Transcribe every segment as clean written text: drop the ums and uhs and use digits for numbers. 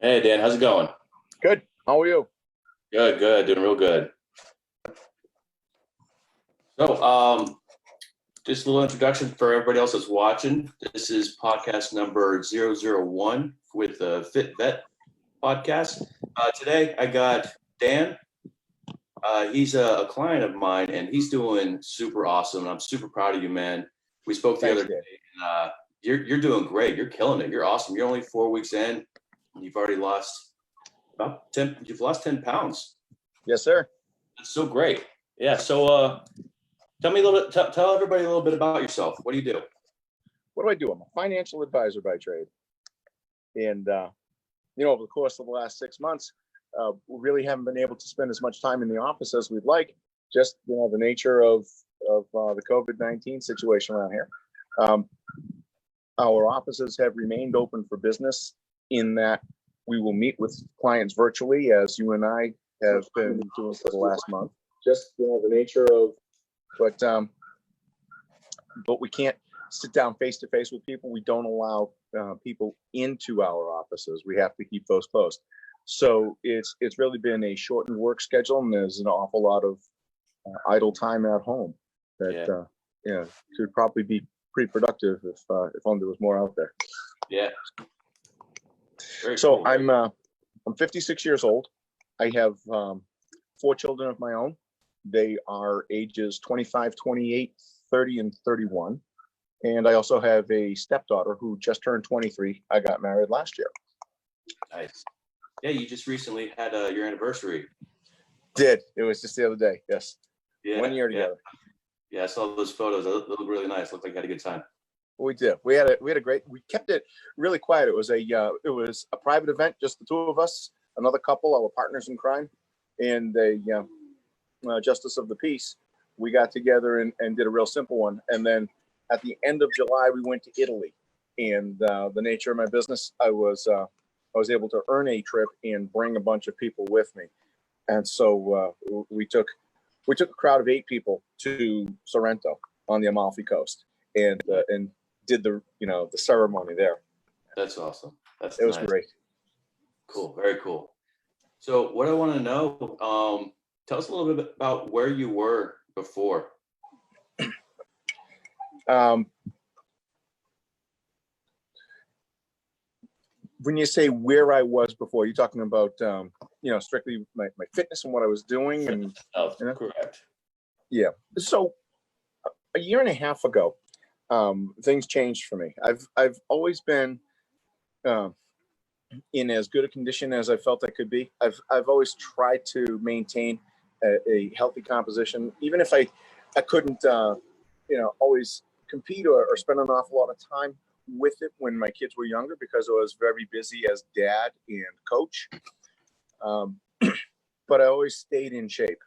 Hey Dan, how's it going? Good. How are you? Good, good, doing real good. So, just a little introduction for everybody else that's watching. This is podcast number 001 with the Fit Vet podcast. Today I got Dan. He's a client of mine and he's doing super awesome. I'm super proud of you, man. We spoke the Thanks, other day. Dan. You're doing great. You're killing it. You're awesome. You're only 4 weeks in. And you've already lost about 10. You've lost 10 pounds. Yes, sir. That's so great. Yeah. So, tell me a little bit. Tell everybody a little bit about yourself. What do you do? What do I do? I'm a financial advisor by trade. And, over the course of the last 6 months, we really haven't been able to spend as much time in the office as we'd like. Just, the nature of the COVID-19 situation around here. Our offices have remained open for business in that we will meet with clients virtually, as you and I have been doing for the last month. Just, the nature of, but we can't sit down face to face with people. We don't allow people into our offices. We have to keep those closed. So it's really been a shortened work schedule, and there's an awful lot of idle time at home that could probably be pretty productive if only there was more out there. Yeah. Very So cool. I'm 56 years old. I have 4 children of my own. They are ages 25, 28, 30, and 31. And I also have a stepdaughter who just turned 23. I got married last year. Nice. Yeah, you just recently had your anniversary. It was just the other day. Yes. Yeah. 1 year together. Yeah, I saw those photos. They look really nice. Looked like you had a good time. We did. We had a great. We kept it really quiet. It was a private event, just the two of us, another couple, our partners in crime, and a justice of the peace. We got together and did a real simple one. And then at the end of July, we went to Italy. And the nature of my business, I was able to earn a trip and bring a bunch of people with me. And so we took a crowd of 8 people to Sorrento on the Amalfi Coast and did the ceremony there. That's awesome. It was nice. great. Cool. Very cool. So what I want to know, tell us a little bit about where you were before. When you say where I was before, you're talking about strictly my fitness and what I was doing. And correct. Yeah. So a year and a half ago, things changed for me. I've always been in as good a condition as I felt I could be. I've always tried to maintain a healthy composition, even if I couldn't always compete or spend an awful lot of time with it when my kids were younger, because I was very busy as dad and coach. But I always stayed in shape.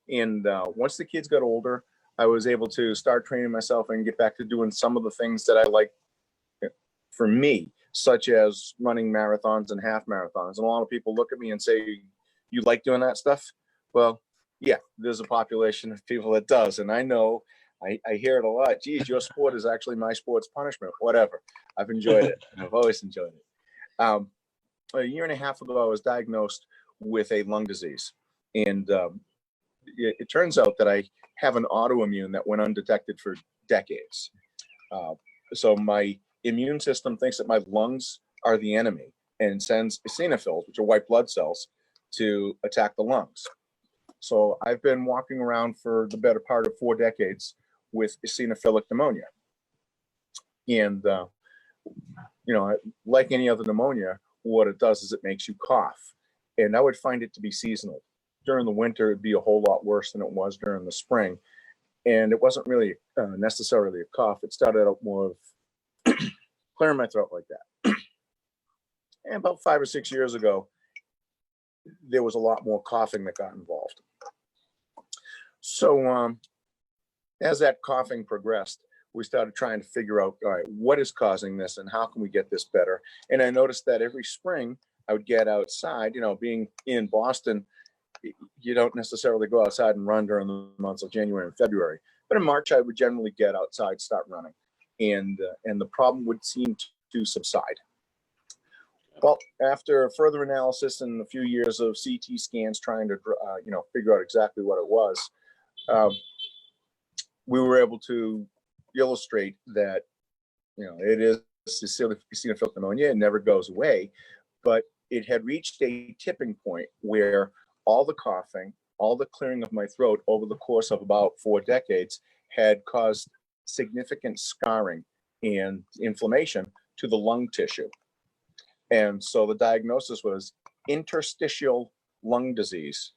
And once the kids got older, I was able to start training myself and get back to doing some of the things that I like for me, such as running marathons and half marathons. And a lot of people look at me and say, "You like doing that stuff?" Well, yeah, there's a population of people that does. And I know, I hear it a lot. Geez, your sport is actually my sport's punishment. Whatever. I've enjoyed it. I've always enjoyed it. A year and a half ago, I was diagnosed with a lung disease. And it turns out that I have an autoimmune that went undetected for decades. So my immune system thinks that my lungs are the enemy and sends eosinophils, which are white blood cells, to attack the lungs. So I've been walking around for the better part of 4 decades with eosinophilic pneumonia. And, like any other pneumonia, what it does is it makes you cough. And I would find it to be seasonal. During the winter, it'd be a whole lot worse than it was during the spring. And it wasn't really necessarily a cough. It started out more of clearing my throat like that. And about 5 or 6 years ago, there was a lot more coughing that got involved. So as that coughing progressed, we started trying to figure out, all right, what is causing this and how can we get this better? And I noticed that every spring I would get outside, being in Boston, you don't necessarily go outside and run during the months of January and February. But in March, I would generally get outside, start running, and the problem would seem to subside. Well, after further analysis and a few years of CT scans trying to, figure out exactly what it was, um, we were able to illustrate that, it is eosinophilic pneumonia. It never goes away, but it had reached a tipping point where all the coughing, all the clearing of my throat over the course of about 4 decades had caused significant scarring and inflammation to the lung tissue. And so the diagnosis was interstitial lung disease.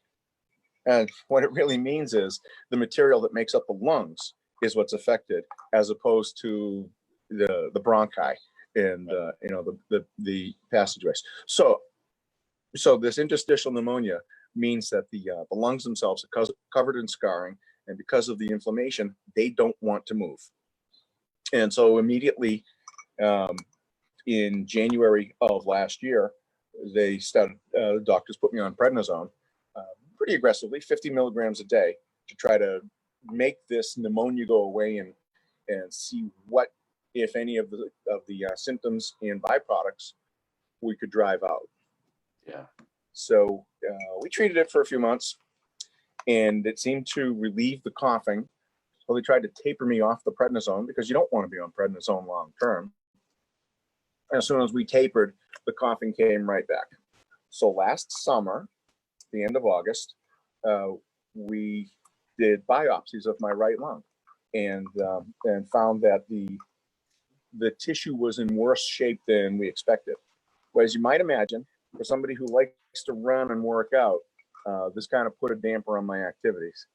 And what it really means is the material that makes up the lungs is what's affected, as opposed to the bronchi and the passageways. So this interstitial pneumonia means that the lungs themselves are covered in scarring, and because of the inflammation, they don't want to move. And so immediately, in January of last year, they started. The doctors put me on prednisone pretty aggressively, 50 milligrams a day, to try to make this pneumonia go away and see what, if any, of the symptoms and byproducts we could drive out. Yeah. So we treated it for a few months, and it seemed to relieve the coughing. Well, they tried to taper me off the prednisone because you don't want to be on prednisone long term. As soon as we tapered, the coughing came right back. So last summer, the end of August, we did biopsies of my right lung, and found that the tissue was in worse shape than we expected. Well, as you might imagine, for somebody who likes to run and work out, this kind of put a damper on my activities.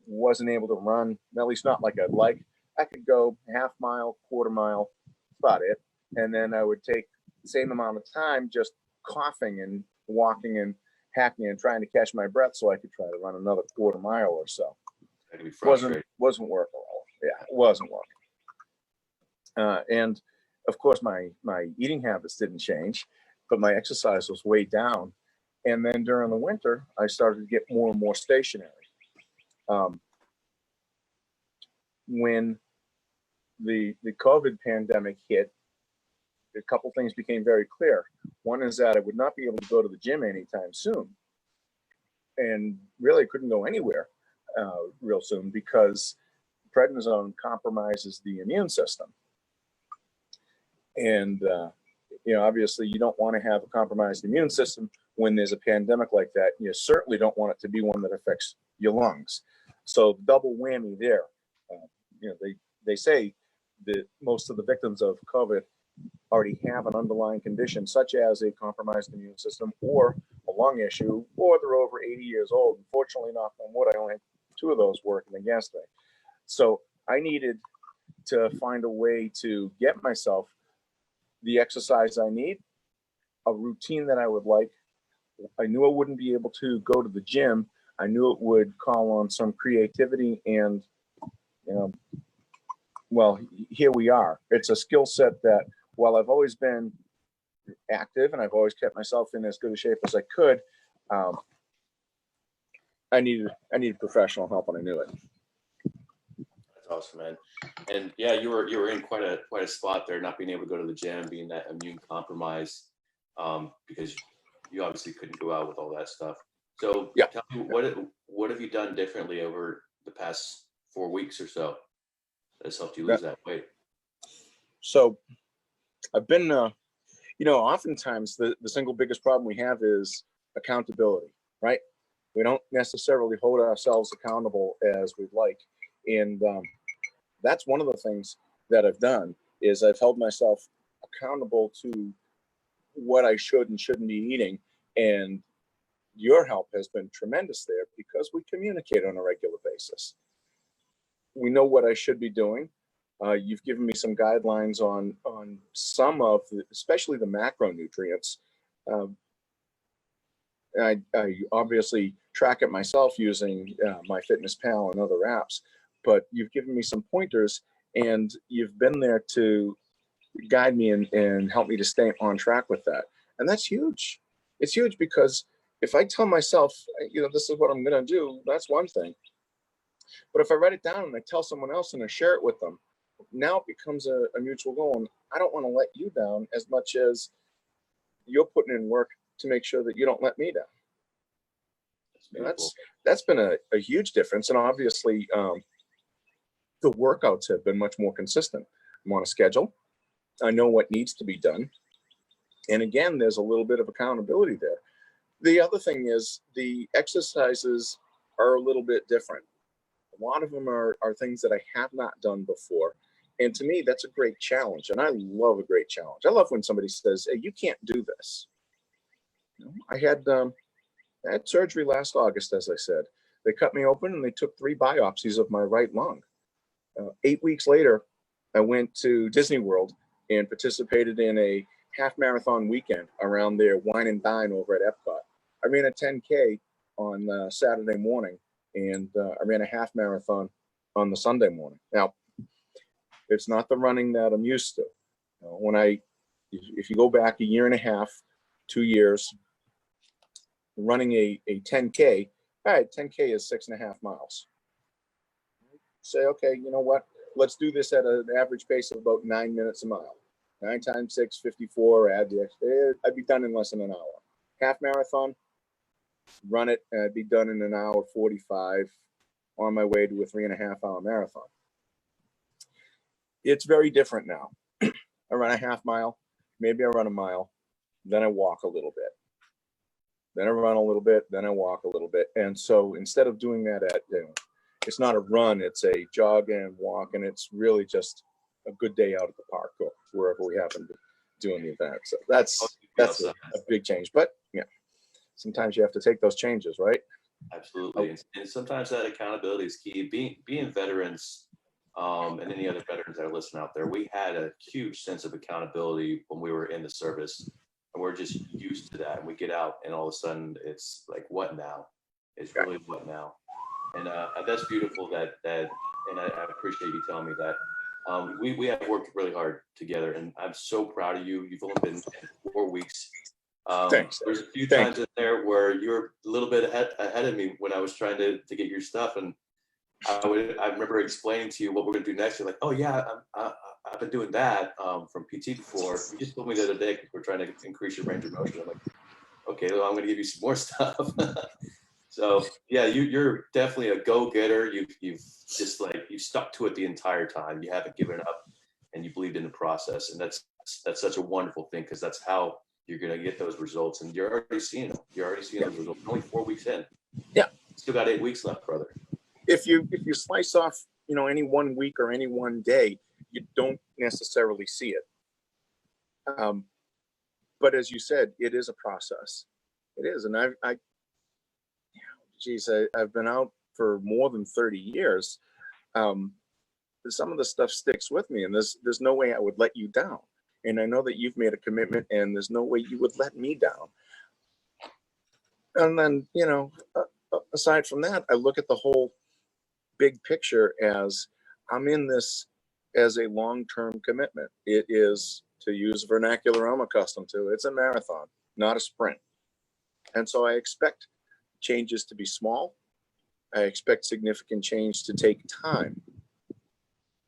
Wasn't able to run, at least not like I'd like. I could go half mile, quarter mile, about it. And then I would take the same amount of time just coughing and walking and hacking and trying to catch my breath so I could try to run another quarter mile or so. That can be frustrating. Wasn't working. Yeah, it wasn't working. And of course, my eating habits didn't change, but my exercise was way down. And then during the winter, I started to get more and more stationary. When the COVID pandemic hit, a couple things became very clear. One is that I would not be able to go to the gym anytime soon, and really couldn't go anywhere real soon because prednisone compromises the immune system. And obviously, you don't want to have a compromised immune system when there's a pandemic like that. You certainly don't want it to be one that affects your lungs. So double whammy there. They say that most of the victims of COVID already have an underlying condition, such as a compromised immune system or a lung issue, or they're over 80 years old. Unfortunately, knock on wood, I only had 2 of those working against me. So I needed to find a way to get myself the exercise I need, a routine that I would like. I knew I wouldn't be able to go to the gym. I knew it would call on some creativity, and well, here we are. It's a skill set that, while I've always been active and I've always kept myself in as good a shape as I could, I needed professional help, and I knew it. That's awesome, man. And yeah, you were in quite a spot there, not being able to go to the gym, being that immune compromised, because you obviously couldn't go out with all that stuff. So yeah. Tell me, what have you done differently over the past 4 weeks or so that's helped you lose that weight? So I've been, oftentimes the single biggest problem we have is accountability, right? We don't necessarily hold ourselves accountable as we'd like. And that's one of the things that I've done is I've held myself accountable to what I should and shouldn't be eating. And your help has been tremendous there because we communicate on a regular basis. We know what I should be doing. You've given me some guidelines on some of especially the macronutrients. I obviously track it myself using MyFitnessPal and other apps, but you've given me some pointers, and you've been there to guide me and help me to stay on track with that. And that's huge. It's huge because if I tell myself, this is what I'm going to do, that's one thing. But if I write it down and I tell someone else and I share it with them, now it becomes a mutual goal. And I don't want to let you down as much as you're putting in work to make sure that you don't let me down. And beautiful. that's been a huge difference. And obviously, the workouts have been much more consistent. I'm on a schedule. I know what needs to be done. And again, there's a little bit of accountability there. The other thing is the exercises are a little bit different. A lot of them are things that I have not done before. And to me, that's a great challenge. And I love a great challenge. I love when somebody says, hey, you can't do this. You know, I had surgery last August, as I said. They cut me open and they took 3 biopsies of my right lung. 8 weeks later, I went to Disney World and participated in a half marathon weekend around their wine and dine over at Epcot. I ran a 10K on Saturday morning, and I ran a half marathon on the Sunday morning. Now, it's not the running that I'm used to. You know, if you go back a year and a half, 2 years, running a 10K, all right, 10K is 6.5 miles. Say, okay, you know what? Let's do this at an average pace of about 9 minutes a mile. 9 times 6, 54, add the extra. I'd be done in less than an hour. Half marathon, run it, and I'd be done in an hour 45 on my way to a 3.5 hour marathon. It's very different now. I run a half mile, maybe I run a mile, then I walk a little bit. Then I run a little bit, then I walk a little bit. And so instead of doing that it's not a run, it's a jog and walk, and it's really just a good day out at the park or wherever we happen to do the event. So that's a big change. But yeah, sometimes you have to take those changes, right? Absolutely. And sometimes that accountability is key. Being veterans, and any other veterans that are listening out there, we had a huge sense of accountability when we were in the service, and we're just used to that. And we get out, and all of a sudden, it's like, what now? It's really what now? And that's beautiful. And I appreciate you telling me that. We have worked really hard together, and I'm so proud of you. You've only been in 4 weeks. Thanks. There's a few times in there where you're a little bit ahead of me when I was trying to get your stuff, and I remember explaining to you what we're going to do next. You're like, oh yeah, I've been doing that from PT before. You just told me the other day because we're trying to increase your range of motion. I'm like, okay, well, I'm going to give you some more stuff. So yeah, you're definitely a go-getter. You've stuck to it the entire time. You haven't given up, and you believed in the process, and that's such a wonderful thing, because that's how you're going to get those results, and you're already seeing them. You're already seeing those results. Only 4 weeks in. Yeah, still got 8 weeks left, brother. If you slice off, any 1 week or any one day, you don't necessarily see it. But as you said, it is a process. It is, and I've been out for more than 30 years. Some of the stuff sticks with me, and there's no way I would let you down. And I know that you've made a commitment, and there's no way you would let me down. And then, aside from that, I look at the whole big picture as I'm in this as a long-term commitment. It is, to use vernacular I'm accustomed to, it's a marathon, not a sprint. And so I expect changes to be small. I expect significant change to take time.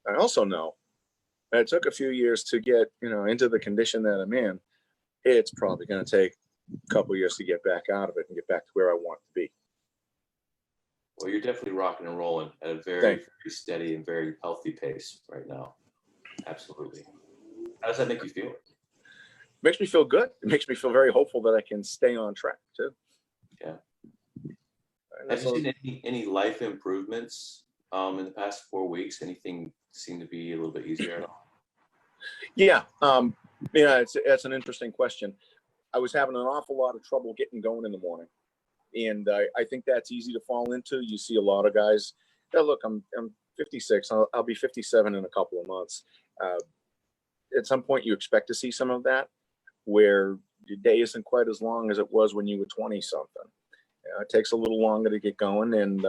I also know that it took a few years to get, into the condition that I'm in. It's probably going to take a couple of years to get back out of it and get back to where I want to be. Well, you're definitely rocking and rolling at a very, very steady and very healthy pace right now. Absolutely. How does that make you feel? It makes me feel good. It makes me feel very hopeful that I can stay on track too. Yeah. Have you seen any life improvements in the past 4 weeks? Anything seem to be a little bit easier at all? Yeah. It's an interesting question. I was having an awful lot of trouble getting going in the morning. And I think that's easy to fall into. You see a lot of guys. Look, I'm 56. I'll be 57 in a couple of months. At some point, you expect to see some of that, where your day isn't quite as long as it was when you were 20-something. It takes a little longer to get going, and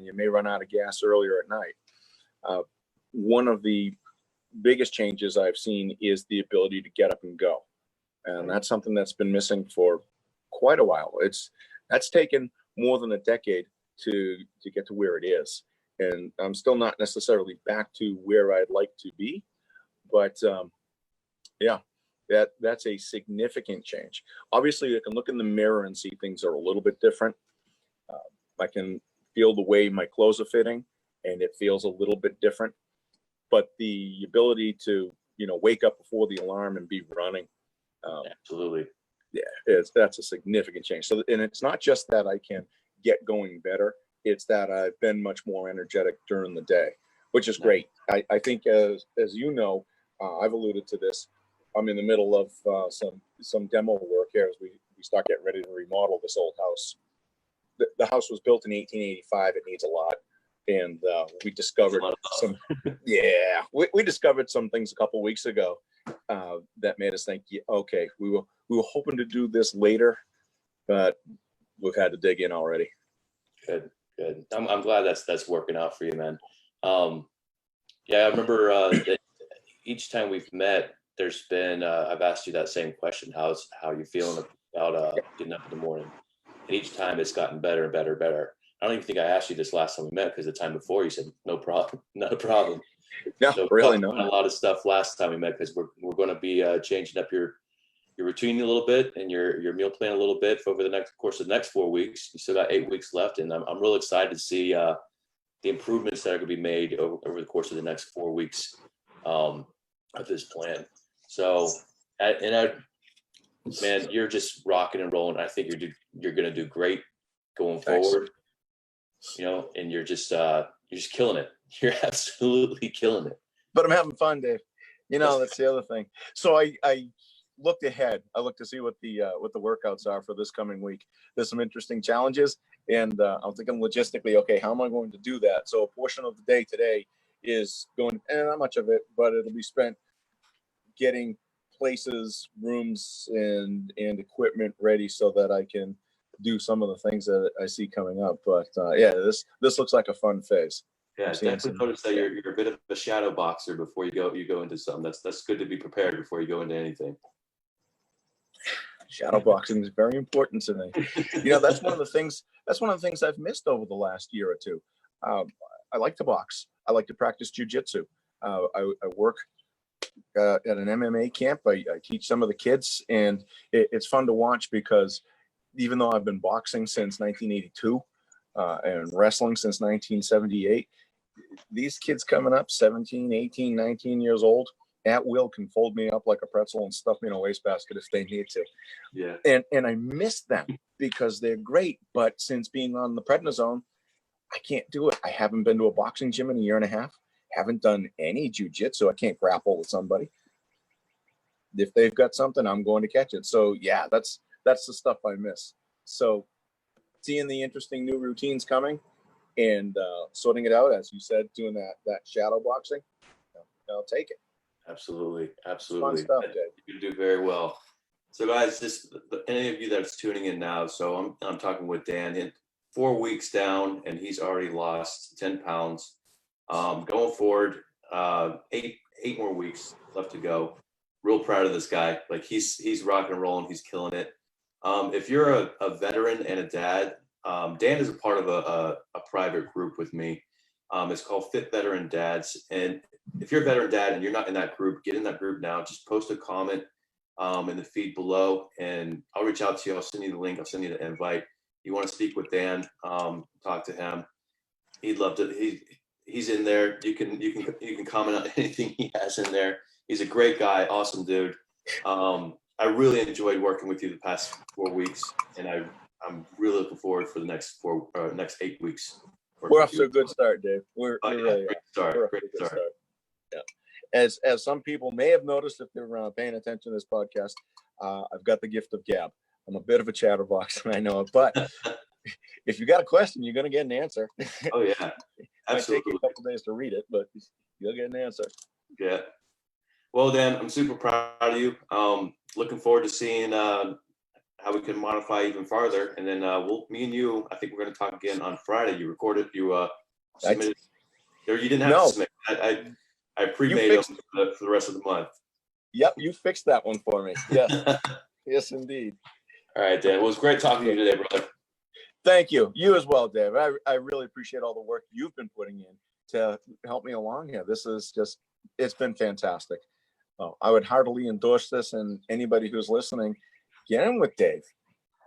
you may run out of gas earlier at night. One of the biggest changes I've seen is the ability to get up and go, and that's something that's been missing for quite a while. That's taken more than a decade to get to where it is. And I'm still not necessarily back to where I'd like to be, but yeah, That's a significant change. Obviously, I can look in the mirror and see things are a little bit different. I can feel the way my clothes are fitting, and it feels a little bit different. But the ability to, wake up before the alarm and be running, Absolutely. yeah, that's a significant change. So, and it's not just that I can get going better; it's that I've been much more energetic during the day, which is great. I think, as you know, I've alluded to this. I'm in the middle of some demo work here as we start getting ready to remodel this old house. The house was built in 1885. It needs a lot, and we discovered some. Yeah, we discovered some things a couple weeks ago that made us think, yeah, okay, we were hoping to do this later, but we've had to dig in already. Good. I'm glad that's working out for you, man. Yeah, I remember that each time we've met, there's been I've asked you that same question. How you feeling about getting up in the morning? And each time it's gotten better and better and better. I don't even think I asked you this last time we met, because the time before you said no problem, not a problem. No, so really not. A lot of stuff last time we met, because we're going to be changing up your routine a little bit and your meal plan a little bit for over the course of the next 4 weeks. You still got 8 weeks left, and I'm real excited to see the improvements that are going to be made over the course of the next 4 weeks of this plan. So, man, you're just rocking and rolling. I think you're going to do great going forward. And you're just killing it. You're absolutely killing it. But I'm having fun, Dave. That's the other thing. So I looked ahead. I looked to see what the workouts are for this coming week. There's some interesting challenges, and I'm thinking logistically, okay, how am I going to do that? So a portion of the day today is going, and not much of it, but it'll be spent getting places, rooms, and equipment ready so that I can do some of the things that I see coming up. But this looks like a fun phase. Yeah, definitely notice that you're a bit of a shadow boxer before you go into something. That's good to be prepared before you go into anything. Shadow boxing is very important to me. That's one of the things I've missed over the last year or two. I like to box. I like to practice jujitsu. I work at an MMA camp. I teach some of the kids, and it's fun to watch, because even though I've been boxing since 1982 and wrestling since 1978, these kids coming up 17, 18, 19 years old at will can fold me up like a pretzel and stuff me in a wastebasket if they need to. Yeah. And I miss them because they're great. But since being on the prednisone, I can't do it. I haven't been to a boxing gym in a year and a half. Haven't done any jujitsu. I can't grapple with somebody. If they've got something, I'm going to catch it. So yeah, that's the stuff I miss. So seeing the interesting new routines coming and sorting it out, as you said, doing that shadow boxing, I'll take it. Absolutely. Fun stuff, Dave. You do very well. So guys, just any of you that's tuning in now, so I'm talking with Dan, in 4 weeks down, and he's already lost 10 pounds. Going forward, 8 more weeks left to go. Real proud of this guy. Like he's rock and rolling. He's killing it. If you're a veteran and a dad, Dan is a part of a private group with me. It's called Fit Veteran Dads. And if you're a veteran dad and you're not in that group, get in that group now. Just post a comment in the feed below, and I'll reach out to you. I'll send you the link. I'll send you the invite. You want to speak with Dan, talk to him. He'd love to. He's in there. You can comment on anything he has in there. He's a great guy, awesome dude. I really enjoyed working with you the past 4 weeks, and I'm really looking forward for the next 8 weeks. We're off to a good start, Dave. We're really great start. Yeah. As some people may have noticed if they're paying attention to this podcast, I've got the gift of gab. I'm a bit of a chatterbox, and I know it, but if you got a question, you're going to get an answer. Oh yeah, absolutely. It might take you a couple days to read it, but you'll get an answer. Yeah. Well, Dan, I'm super proud of you. Looking forward to seeing how we can modify even farther, and then me and you, I think we're going to talk again on Friday. You recorded, you submitted, or you didn't have to submit. I pre-made them for the rest of the month. Yep, you fixed that one for me. Yes, yes, indeed. All right, Dan. Well, it was great talking to you today, brother. Thank you. You as well, Dave. I really appreciate all the work you've been putting in to help me along here. This is it's been fantastic. I would heartily endorse this, and anybody who's listening, get in with Dave,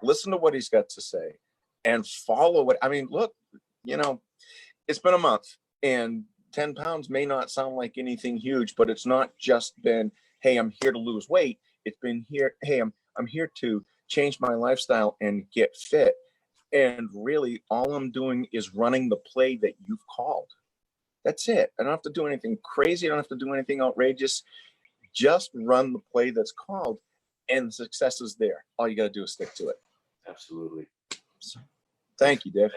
listen to what he's got to say, and follow it. I mean, look, it's been a month, and 10 pounds may not sound like anything huge, but it's not just been, hey, I'm here to lose weight. It's been here, hey, I'm here to change my lifestyle and get fit. And really, all I'm doing is running the play that you've called. That's it. I don't have to do anything crazy. I don't have to do anything outrageous. Just run the play that's called, and the success is there. All you got to do is stick to it. Absolutely. So, thank you, Dave.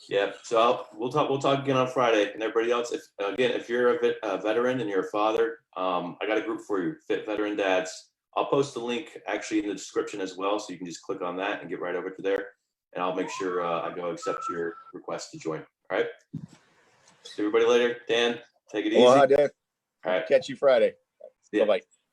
Yeah. So we'll talk again on Friday. And everybody else, if you're a veteran and you're a father, I got a group for you, Fit Veteran Dads. I'll post the link actually in the description as well, so you can just click on that and get right over to there. And I'll make sure I go accept your request to join. All right. See everybody later. Dan, take it easy. Aloha, Dave. All right. Catch you Friday. Yeah. Bye-bye.